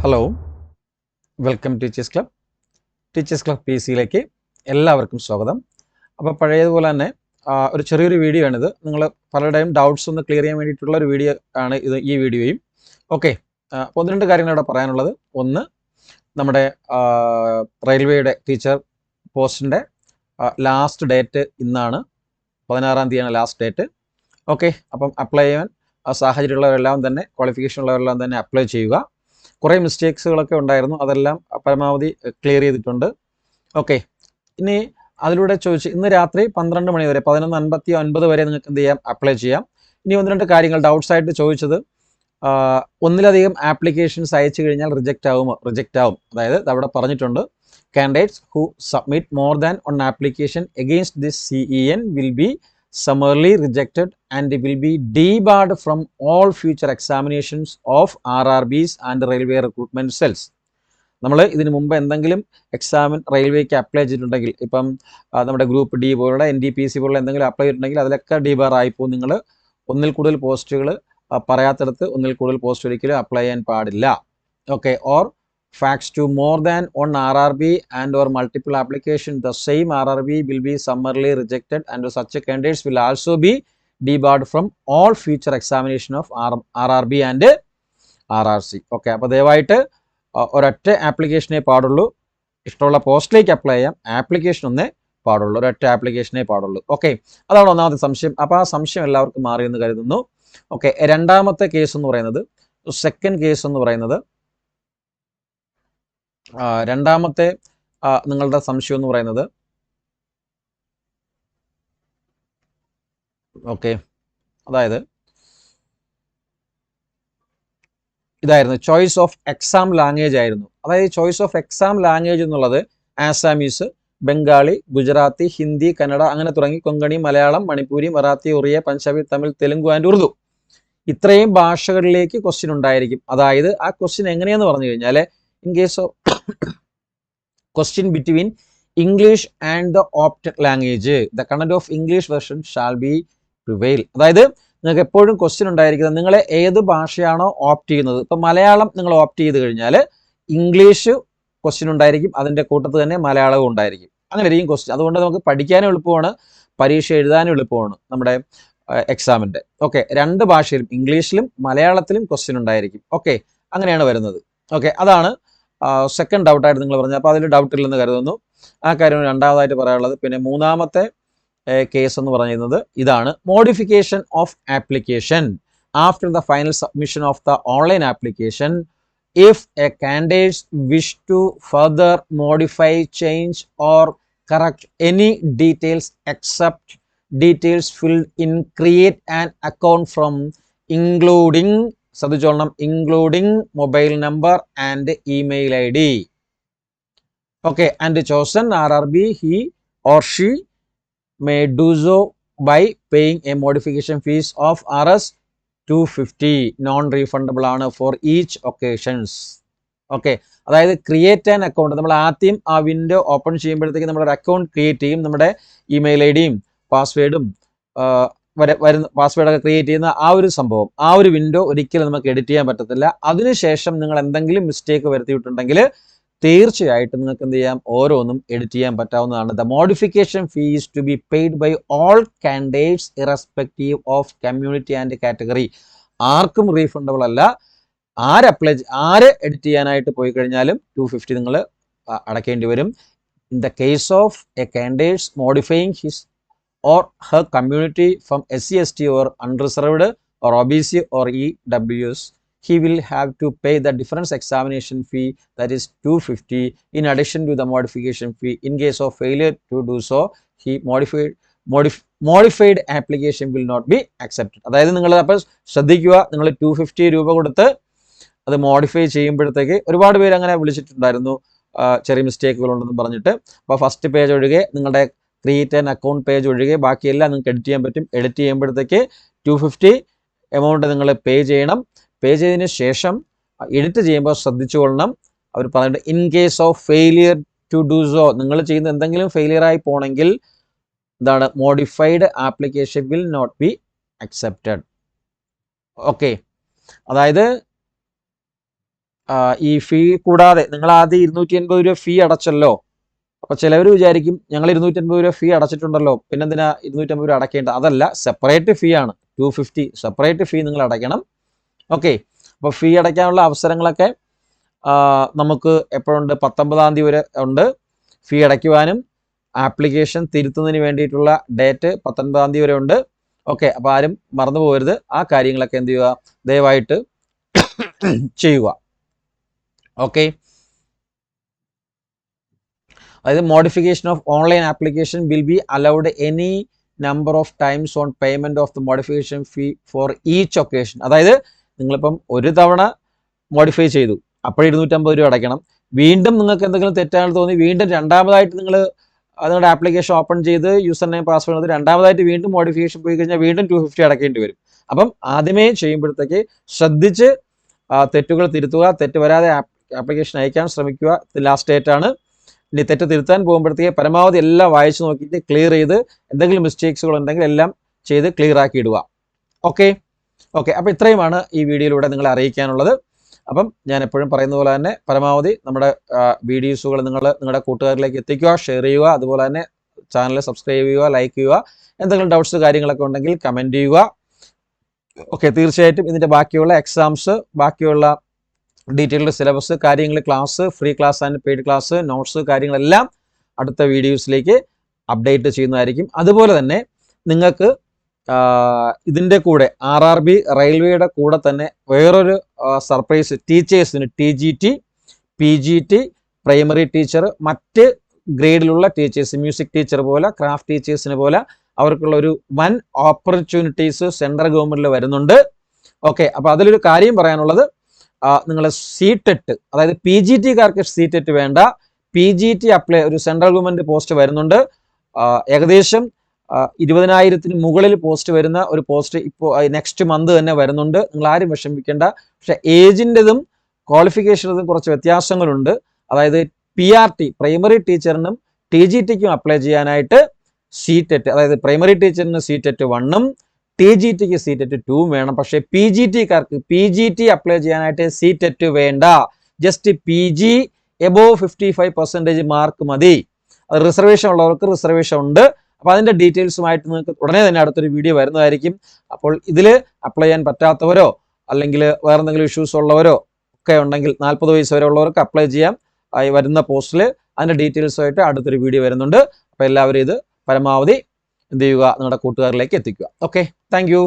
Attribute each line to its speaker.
Speaker 1: Hello, welcome teachers club. Teachers club P സിയിലേക്ക് എല്ലാവർക്കും സ്വാഗതം. അപ്പോൾ പഴയതുപോലെ തന്നെ ഒരു ചെറിയൊരു വീഡിയോ ആണിത്. നിങ്ങൾ പലരുടെയും ഡൗട്ട്സ് ഒന്ന് ക്ലിയർ ചെയ്യാൻ വേണ്ടിയിട്ടുള്ള ഒരു വീഡിയോ ആണ് ഇത്, ഈ വീഡിയോയും. ഓക്കെ, അപ്പോൾ ഒന്ന് രണ്ട് കാര്യങ്ങൾ ഇവിടെ പറയാനുള്ളത്. ഒന്ന്, നമ്മുടെ റെയിൽവേയുടെ ടീച്ചർ പോസ്റ്റിൻ്റെ ലാസ്റ്റ് ഡേറ്റ് ഇന്നാണ്, 16-ാം തീയതിയാണ് ലാസ്റ്റ് ഡേറ്റ്. ഓക്കെ, അപ്പം അപ്ലൈ ചെയ്യാൻ സാഹചര്യമുള്ളവരെല്ലാം തന്നെ, ക്വാളിഫിക്കേഷൻ ഉള്ളവരെല്ലാം തന്നെ അപ്ലൈ ചെയ്യുക. കുറേ മിസ്റ്റേക്സുകളൊക്കെ ഉണ്ടായിരുന്നു, അതെല്ലാം പരമാവധി ക്ലിയർ ചെയ്തിട്ടുണ്ട്. ഓക്കെ, ഇനി അതിലൂടെ ചോദിച്ച് ഇന്ന് രാത്രി 12 മണി വരെ 11:59 വരെ നിങ്ങൾക്ക് എന്ത് ചെയ്യാം, അപ്ലൈ ചെയ്യാം. ഇനി ഒന്ന് രണ്ട് കാര്യങ്ങൾ ഡൗട്ട്സ് ആയിട്ട് ചോദിച്ചത്, ഒന്നിലധികം ആപ്ലിക്കേഷൻസ് അയച്ചു കഴിഞ്ഞാൽ റിജക്റ്റ് ആവും. അതായത് അവിടെ പറഞ്ഞിട്ടുണ്ട്, candidates who submit more than one application against this CEN will be summarily rejected and will be debarred from all future examinations of RRBs and railway recruitment cells. നമ്മൾ ഇതിനു മുമ്പ് എന്തെങ്കിലും എക്സാമിൻ റെയിൽവേക്ക് അപ്ലൈ ചെയ്തിട്ടുണ്ടെങ്കിൽ, ഇപ്പം നമ്മുടെ ഗ്രൂപ്പ് ഡി പോലുള്ള NDPC പോലുള്ള എന്തെങ്കിലും അപ്ലൈ ചെയ്തിട്ടുണ്ടെങ്കിൽ അതിലൊക്കെ ഡീബാർ ആയിപ്പോൾ. നിങ്ങൾ ഒന്നിൽ കൂടുതൽ പോസ്റ്റുകൾ പറയാത്തിടത്ത് ഒന്നിൽ കൂടുതൽ പോസ്റ്റ് ഒരിക്കലും അപ്ലൈ ചെയ്യാൻ പാടില്ല. Okay, or fax to more than one RRB and or multiple application, the same RRB will be summarily rejected and such candidates will also be debarred from all future examination of RRB and RRC. Okay, അപ്പോൾ ദയവായിട്ട് ഒരൊറ്റ ആപ്ലിക്കേഷനേ പാടുള്ളൂ. ഇഷ്ടമുള്ള പോസ്റ്റിലേക്ക് apply ചെയ്യാം, application ഒന്നേ പാടുള്ളൂ, ഒരൊറ്റ ആപ്ലിക്കേഷനേ പാടുള്ളൂ. ഓക്കെ, അതാണ് ഒന്നാമത്തെ സംശയം. അപ്പോൾ ആ സംശയം എല്ലാവർക്കും മാറിയെന്ന് കരുതുന്നു. ഓക്കെ, രണ്ടാമത്തെ കേസ് എന്ന് പറയുന്നത്, സെക്കൻഡ് കേസ് എന്ന് പറയുന്നത്, രണ്ടാമത്തെ നിങ്ങളുടെ സംശയം എന്ന് പറയുന്നത്, ഓക്കെ, അതായത് ഇതായിരുന്നു, ചോയ്സ് ഓഫ് എക്സാം ലാംഗ്വേജ് ആയിരുന്നു. അതായത് ചോയ്സ് ഓഫ് എക്സാം ലാംഗ്വേജ് എന്നുള്ളത് ആസാമീസ്, ബംഗാളി, ഗുജറാത്തി, ഹിന്ദി, കന്നഡ അങ്ങനെ തുടങ്ങി കൊങ്കണി, മലയാളം, മണിപ്പൂരി, മറാത്തി, ഒറിയ, പഞ്ചാബി, തമിഴ്, തെലുങ്ക് ആൻഡ് ഉറുദു, ഇത്രയും ഭാഷകളിലേക്ക് ക്വസ്റ്റ്യൻ ഉണ്ടായിരിക്കും. അതായത് ആ ക്വസ്റ്റ്യൻ എങ്ങനെയാന്ന് പറഞ്ഞു കഴിഞ്ഞാൽ, in case of question between English and the opted language, the content of English version shall be prevail. അതായത് നിങ്ങൾക്ക് എപ്പോഴും ക്വസ്റ്റ്യൻ ഉണ്ടായിരിക്കുന്നത്, നിങ്ങൾ ഏത് ഭാഷയാണോ ഓപ്റ്റ് ചെയ്യുന്നത്. ഇപ്പം മലയാളം നിങ്ങൾ ഓപ്റ്റ് ചെയ്ത് കഴിഞ്ഞാൽ ഇംഗ്ലീഷ് ക്വസ്റ്റ്യൻ ഉണ്ടായിരിക്കും, അതിൻ്റെ കൂട്ടത്തിൽ തന്നെ മലയാളവും ഉണ്ടായിരിക്കും. അങ്ങനെ ആയിരിക്കും ക്വസ്റ്റ്യൻ. അതുകൊണ്ട് നമുക്ക് പഠിക്കാനും എളുപ്പമാണ്, പരീക്ഷ എഴുതാനും എളുപ്പമാണ് നമ്മുടെ എക്സാമിൻ്റെ. ഓക്കെ, രണ്ട് ഭാഷയിലും ഇംഗ്ലീഷിലും മലയാളത്തിലും ക്വസ്റ്റ്യൻ ഉണ്ടായിരിക്കും. ഓക്കെ, അങ്ങനെയാണ് വരുന്നത്. ഓക്കെ, അതാണ് സെക്കൻഡ് ഡൗട്ടായിട്ട് നിങ്ങൾ പറഞ്ഞത്. അപ്പോൾ അതിൽ ഡൗട്ട് ഇല്ലെന്ന് കരുതുന്നു. ആ കാര്യം രണ്ടാമതായിട്ട് പറയാനുള്ളത്. പിന്നെ മൂന്നാമത്തെ കേസ് എന്ന് പറയുന്നത് ഇതാണ്, modification of application after the final submission of the online application if a candidates wish to further modify, change or correct any details except details filled in create an account from including, ശ്രദ്ധിച്ചോളണം, including mobile number and email ID. Okay, and chosen RRB he or she may do so by paying a modification fees of Rs 250, non refundable ആണ് for each occasions. Okay, അതായത് create an account, നമ്മൾ ആദ്യം ആ window open ചെയ്യുമ്പോഴത്തേക്ക് നമ്മളൊരു account create ചെയ്യും. നമ്മുടെ email IDയും പാസ്വേഡും വരുന്ന പാസ്വേഡൊക്കെ ക്രിയേറ്റ് ചെയ്യുന്ന ആ ഒരു സംഭവം, ആ ഒരു വിൻഡോ ഒരിക്കലും നമുക്ക് എഡിറ്റ് ചെയ്യാൻ പറ്റത്തില്ല. അതിനുശേഷം നിങ്ങൾ എന്തെങ്കിലും മിസ്റ്റേക്ക് വരുത്തിയിട്ടുണ്ടെങ്കിൽ തീർച്ചയായിട്ടും നിങ്ങൾക്ക് എന്ത് ചെയ്യാം, ഓരോന്നും എഡിറ്റ് ചെയ്യാൻ പറ്റാവുന്നതാണ്. The modification fee is to be paid by all candidates irrespective of community and category. ആർക്കും റീഫണ്ടബിൾ അല്ല. ആര് എഡിറ്റ് ചെയ്യാനായിട്ട് പോയി കഴിഞ്ഞാലും 250 നിങ്ങൾ അടയ്ക്കേണ്ടി വരും. In the case of A candidates modifying his or her community from SC, ST or unreserved or OBC or EWS, he will have to pay the difference examination fee, that is 250, in addition to the modification fee. In case of failure to do so, he modified application will not be accepted. അതായത് നിങ്ങൾ അപ്പോൾ ശ്രദ്ധിക്കുക, നിങ്ങൾ 250 രൂപ കൊടുത്ത് അത് modify ചെയ്യുമ്പോഴത്തേക്ക് ഒരുപാട് പേര് അങ്ങനെ വിളിച്ചിട്ടുണ്ടായിരുന്നു, ചെറിയ മിസ്റ്റേക്കുകളുണ്ടെന്ന് പറഞ്ഞിട്ട്. അപ്പോൾ ഫസ്റ്റ് പേജ് ഒഴികെ നിങ്ങളുടെ ക്രിയേറ്റ് ആൻ അക്കൗണ്ട് പേജ് ഒഴികെ ബാക്കിയെല്ലാം നിങ്ങൾക്ക് എഡിറ്റ് ചെയ്യാൻ പറ്റും. എഡിറ്റ് ചെയ്യുമ്പോഴത്തേക്ക് 250 എമൗണ്ട് നിങ്ങൾ പേ ചെയ്യണം. പേ ചെയ്തതിന് ശേഷം എഡിറ്റ് ചെയ്യുമ്പോൾ ശ്രദ്ധിച്ചുകൊള്ളണം, അവർ പറഞ്ഞിട്ട് in case of failure to do so, നിങ്ങൾ ചെയ്യുന്ന എന്തെങ്കിലും ഫെയിലിയർ ആയി പോണെങ്കിൽ എന്താണ്, modified application will not be accepted. Okay, അതായത് ഈ ഫീ കൂടാതെ നിങ്ങൾ ആദ്യം 280 രൂപ ഫീ അടച്ചല്ലോ. അപ്പോൾ ചിലവർ വിചാരിക്കും ഞങ്ങൾ 280 രൂപ ഫീ അടച്ചിട്ടുണ്ടല്ലോ, പിന്നെന്തിനാ 250 രൂപ അടയ്ക്കേണ്ട? അതല്ല, സെപ്പറേറ്റ് ഫീ ആണ്. 250 സെപ്പറേറ്റ് ഫീ നിങ്ങൾ അടയ്ക്കണം. ഓക്കെ, അപ്പോൾ ഫീ അടയ്ക്കാനുള്ള അവസരങ്ങളൊക്കെ നമുക്ക് എപ്പോഴുണ്ട്? 19-ാം തീയതി വരെ ഉണ്ട്. ഫീ അടയ്ക്കുവാനും ആപ്ലിക്കേഷൻ തിരുത്തുന്നതിന് വേണ്ടിയിട്ടുള്ള ഡേറ്റ് 19-ാം തീയതി വരെ ഉണ്ട്. ഓക്കെ, അപ്പോൾ ആരും മറന്നു പോകരുത്. ആ കാര്യങ്ങളൊക്കെ എന്ത് ചെയ്യുക? ദയവായിട്ട് ചെയ്യുക. ഓക്കെ, അതായത് modification of online application will be allowed any number of times on payment of the modification fee for each occasion. അതായത് നിങ്ങളിപ്പം ഒരു തവണ മോഡിഫൈ ചെയ്തു, അപ്പോൾ 250 രൂപ അടയ്ക്കണം. വീണ്ടും നിങ്ങൾക്ക് എന്തെങ്കിലും തെറ്റാണെന്ന് തോന്നി വീണ്ടും രണ്ടാമതായിട്ട് നിങ്ങൾ നിങ്ങളുടെ ആപ്ലിക്കേഷൻ ഓപ്പൺ ചെയ്ത് യൂസർ നെയിം പാസ്വേഡ് എടുത്ത് രണ്ടാമതായിട്ട് വീണ്ടും മോഡിഫിക്കേഷൻ പോയി കഴിഞ്ഞാൽ വീണ്ടും 250 അടയ്ക്കേണ്ടി വരും. അപ്പം ആദ്യമേ ചെയ്യുമ്പോഴത്തേക്ക് ശ്രദ്ധിച്ച് തെറ്റുകൾ തിരുത്തുക. തെറ്റ് വരാതെ ആപ്ലിക്കേഷൻ അയക്കാൻ ശ്രമിക്കുക. ലാസ്റ്റ് ഡേറ്റ് ആണ്. ഇനി തെറ്റ് തിരുത്താൻ പോകുമ്പോഴത്തേക്ക് പരമാവധി എല്ലാം വായിച്ച് നോക്കിയിട്ട് ക്ലിയർ ചെയ്ത് എന്തെങ്കിലും മിസ്റ്റേക്സുകൾ ഉണ്ടെങ്കിൽ എല്ലാം ചെയ്ത് ക്ലിയർ ആക്കി ഇടുക. ഓക്കെ, അപ്പോൾ ഇത്രയുമാണ് ഈ വീഡിയോയിലൂടെ നിങ്ങളെ അറിയിക്കാനുള്ളത്. അപ്പം ഞാൻ എപ്പോഴും പറയുന്ന പോലെ തന്നെ പരമാവധി നമ്മുടെ വീഡിയോസുകൾ നിങ്ങളുടെ കൂട്ടുകാരിലേക്ക് എത്തിക്കുക, ഷെയർ ചെയ്യുക. അതുപോലെ തന്നെ ചാനൽ സബ്സ്ക്രൈബ് ചെയ്യുക, ലൈക്ക് ചെയ്യുക. എന്തെങ്കിലും ഡൗട്ട്സ് കാര്യങ്ങളൊക്കെ ഉണ്ടെങ്കിൽ കമൻറ്റ് ചെയ്യുക. ഓക്കെ, തീർച്ചയായിട്ടും ഇതിൻ്റെ ബാക്കിയുള്ള എക്സാംസ്, ബാക്കിയുള്ള ഡീറ്റെയിൽഡ് സിലബസ് കാര്യങ്ങൾ, class, free class and paid class, notes കാര്യങ്ങളെല്ലാം അടുത്ത വീഡിയോസിലേക്ക് അപ്ഡേറ്റ് ചെയ്യുന്നതായിരിക്കും. അതുപോലെ തന്നെ നിങ്ങൾക്ക് ഇതിൻ്റെ കൂടെ RRB റെയിൽവേയുടെ കൂടെ തന്നെ വേറൊരു സർപ്രൈസ് ടീച്ചേഴ്സിന് TGT, PGT, പ്രൈമറി ടീച്ചർ, മറ്റ് ഗ്രേഡിലുള്ള ടീച്ചേഴ്സ്, മ്യൂസിക് ടീച്ചർ പോലെ, ക്രാഫ്റ്റ് ടീച്ചേഴ്സിന് പോലെ അവർക്കുള്ള ഒരു വൻ ഓപ്പർച്യൂണിറ്റീസ് സെൻട്രൽ ഗവൺമെൻറ്റിൽ വരുന്നുണ്ട്. ഓക്കെ, അപ്പോൾ അതിലൊരു കാര്യം പറയാനുള്ളത്, നിങ്ങൾ CTET, അതായത് PGT-കാർക്ക് CTET വേണ്ട, PGT അപ്ലൈ ഒരു സെൻട്രൽ ഗവൺമെൻറ് പോസ്റ്റ് വരുന്നുണ്ട്. ഏകദേശം 20,000-ന് മുകളിൽ പോസ്റ്റ് വരുന്ന ഒരു പോസ്റ്റ് ഇപ്പോൾ നെക്സ്റ്റ് മന്ത് തന്നെ വരുന്നുണ്ട്. നിങ്ങൾ ആരും വിഷമിക്കേണ്ട. പക്ഷേ ഏജിൻ്റെതും ക്വാളിഫിക്കേഷനും കുറച്ച് വ്യത്യാസങ്ങളുണ്ട്. അതായത് PRT പ്രൈമറി ടീച്ചറിനും TGT-ക്കും അപ്ലൈ ചെയ്യാനായിട്ട് CTET, അതായത് പ്രൈമറി ടീച്ചറിന് CTET 1-ഉം TGT-ക്ക് CTET 2-ഉം വേണം. പക്ഷേ PGT-കാർക്ക് PGT അപ്ലൈ ചെയ്യാനായിട്ട് CTET വേണ്ട. ജസ്റ്റ് PG എബോവ് 55% മാർക്ക് മതി. അത് റിസർവേഷൻ ഉള്ളവർക്ക് റിസർവേഷൻ ഉണ്ട്. അപ്പോൾ അതിൻ്റെ ഡീറ്റെയിൽസുമായിട്ട് നിങ്ങൾക്ക് ഉടനെ തന്നെ അടുത്തൊരു വീഡിയോ വരുന്നതായിരിക്കും. അപ്പോൾ ഇതിൽ അപ്ലൈ ചെയ്യാൻ പറ്റാത്തവരോ അല്ലെങ്കിൽ വേറെ എന്തെങ്കിലും ഇഷ്യൂസ് ഉള്ളവരോ ഒക്കെ ഉണ്ടെങ്കിൽ 40 വയസ്സ് വരെ ഉള്ളവർക്ക് അപ്ലൈ ചെയ്യാം. വരുന്ന പോസ്റ്റിൽ അതിൻ്റെ ഡീറ്റെയിൽസുമായിട്ട് അടുത്തൊരു വീഡിയോ വരുന്നുണ്ട്. അപ്പോൾ എല്ലാവരും ഇത് പരമാവധി എന്ത് ചെയ്യുക? നിങ്ങളുടെ കൂട്ടുകാരിലേക്ക് എത്തിക്കുക. Okay, thank you.